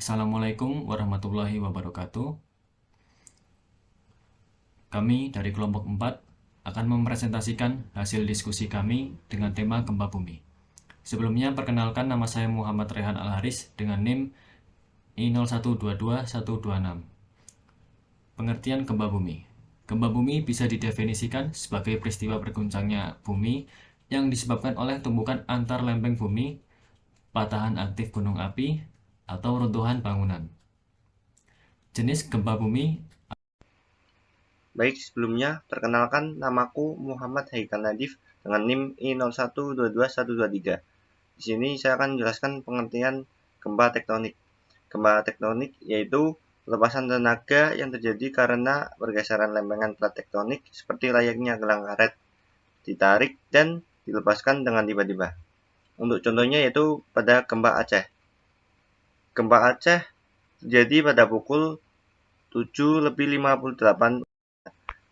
Assalamualaikum warahmatullahi wabarakatuh. Kami dari kelompok 4 akan mempresentasikan hasil diskusi kami dengan tema gempa bumi. Sebelumnya perkenalkan, nama saya Muhammad Rehan Al-Haris dengan NIM I0122126. Pengertian gempa bumi. Gempa bumi bisa didefinisikan sebagai peristiwa berguncangnya bumi yang disebabkan oleh tumbukan antar lempeng bumi, patahan aktif gunung api, atau runtuhan bangunan. Jenis gempa bumi. Baik, sebelumnya perkenalkan, namaku Muhammad Haikal Nadif dengan NIM I0122123. Di sini saya akan menjelaskan pengertian gempa tektonik. Gempa tektonik yaitu lepasan tenaga yang terjadi karena pergeseran lempengan plat tektonik seperti layaknya gelang karet, ditarik dan dilepaskan dengan tiba-tiba. Untuk contohnya yaitu pada gempa Aceh. Gempa Aceh terjadi pada pukul 7:58.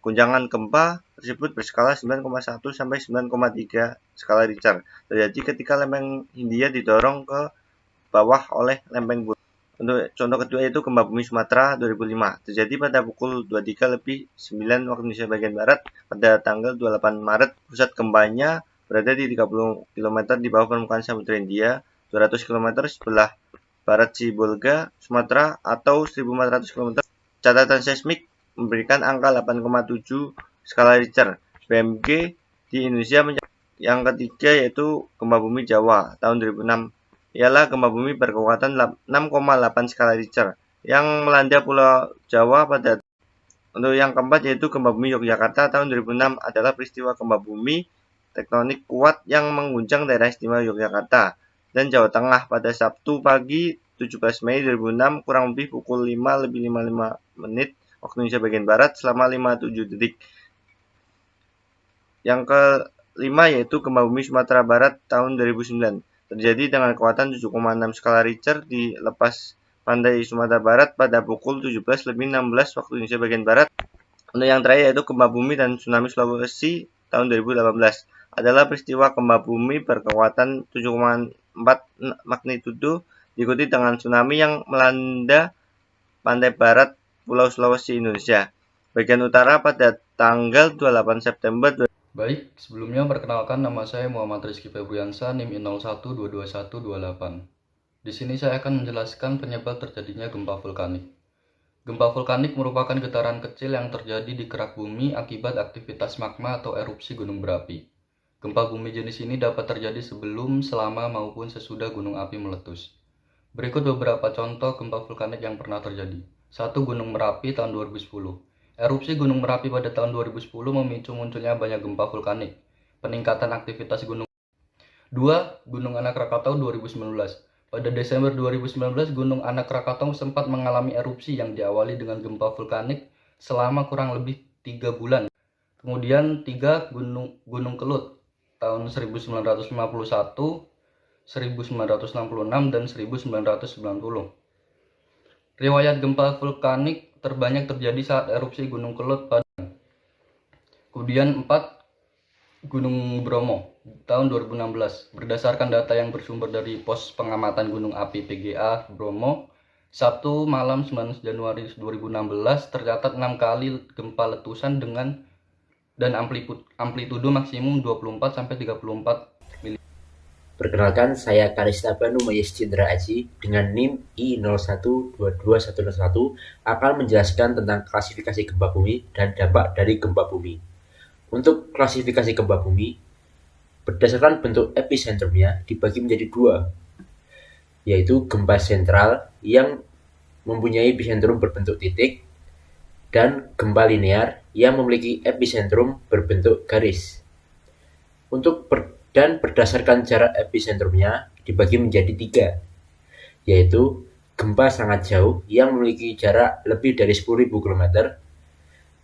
Guncangan gempa tersebut berskala 9,1 sampai 9,3 skala Richter. Terjadi ketika lempeng Hindia didorong ke bawah oleh lempeng bumi. Untuk contoh kedua yaitu gempa bumi Sumatera 2005. Terjadi pada pukul 23:09 waktu Indonesia bagian barat pada tanggal 28 Maret. Pusat gempanya berada di 30 km di bawah permukaan Samudra Hindia, 200 km sebelah barat Sibolga, Sumatera, atau 1.400 km. Catatan seismik memberikan angka 8,7 skala Richter. BMG di Indonesia yang ketiga yaitu gempa bumi Jawa tahun 2006. Ialah gempa bumi berkekuatan 6,8 skala Richter yang melanda Pulau Jawa pada. Untuk yang keempat yaitu gempa bumi Yogyakarta tahun 2006 adalah peristiwa gempa bumi tektonik kuat yang mengguncang daerah istimewa Yogyakarta dan Jawa Tengah pada Sabtu pagi 17 Mei 2006 kurang lebih pukul 5:55 waktu Indonesia bagian barat selama 57 detik. Yang kelima yaitu gempa bumi Sumatera Barat tahun 2009. Terjadi dengan kekuatan 7,6 skala Richter di lepas pantai Sumatera Barat pada pukul 17:16 waktu Indonesia bagian barat. Untuk yang terakhir yaitu gempa bumi dan tsunami Sulawesi tahun 2018 adalah peristiwa gempa bumi berkekuatan 7,4 magnitudo diikuti dengan tsunami yang melanda pantai barat Pulau Sulawesi Indonesia bagian utara pada tanggal 28 September. Baik, sebelumnya perkenalkan, nama saya Muhammad Rizky Febriansa, NIM I0122128. Di sini saya akan menjelaskan penyebab terjadinya gempa vulkanik. Gempa vulkanik merupakan getaran kecil yang terjadi di kerak bumi akibat aktivitas magma atau erupsi gunung berapi. Gempa bumi jenis ini dapat terjadi sebelum, selama, maupun sesudah gunung api meletus. Berikut beberapa contoh gempa vulkanik yang pernah terjadi. 1. Gunung Merapi tahun 2010. Erupsi Gunung Merapi pada tahun 2010 memicu munculnya banyak gempa vulkanik. Peningkatan aktivitas gunung. 2. Gunung Anak Rakatau 2019. Pada Desember 2019, Gunung Anak Rakatau sempat mengalami erupsi yang diawali dengan gempa vulkanik selama kurang lebih 3 bulan. Kemudian 3. Gunung Kelut tahun 1951, 1966, dan 1990. Riwayat gempa vulkanik terbanyak terjadi saat erupsi Gunung Kelut pada. Kemudian 4. Gunung Bromo tahun 2016. Berdasarkan data yang bersumber dari Pos Pengamatan Gunung Api PGA Bromo, Sabtu malam 19 Januari 2016 tercatat 6 kali gempa letusan dan amplitudo maksimum 24-34 mm. Perkenalkan, saya Karista Banu Mayes Cindra Aji dengan NIM I0122101 akan menjelaskan tentang klasifikasi gempa bumi dan dampak dari gempa bumi. Untuk klasifikasi gempa bumi, berdasarkan bentuk episentrumnya dibagi menjadi 2, yaitu gempa sentral yang mempunyai epicentrum berbentuk titik dan gempa linear yang memiliki epicentrum berbentuk garis. Dan berdasarkan jarak episentrumnya dibagi menjadi 3, yaitu gempa sangat jauh yang memiliki jarak lebih dari 10.000 km,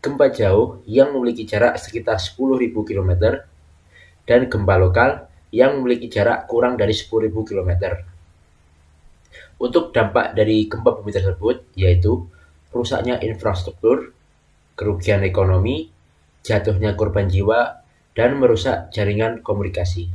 gempa jauh yang memiliki jarak sekitar 10.000 km, dan gempa lokal yang memiliki jarak kurang dari 10.000 km. Untuk dampak dari gempa bumi tersebut yaitu rusaknya infrastruktur, kerugian ekonomi, jatuhnya korban jiwa, dan merusak jaringan komunikasi.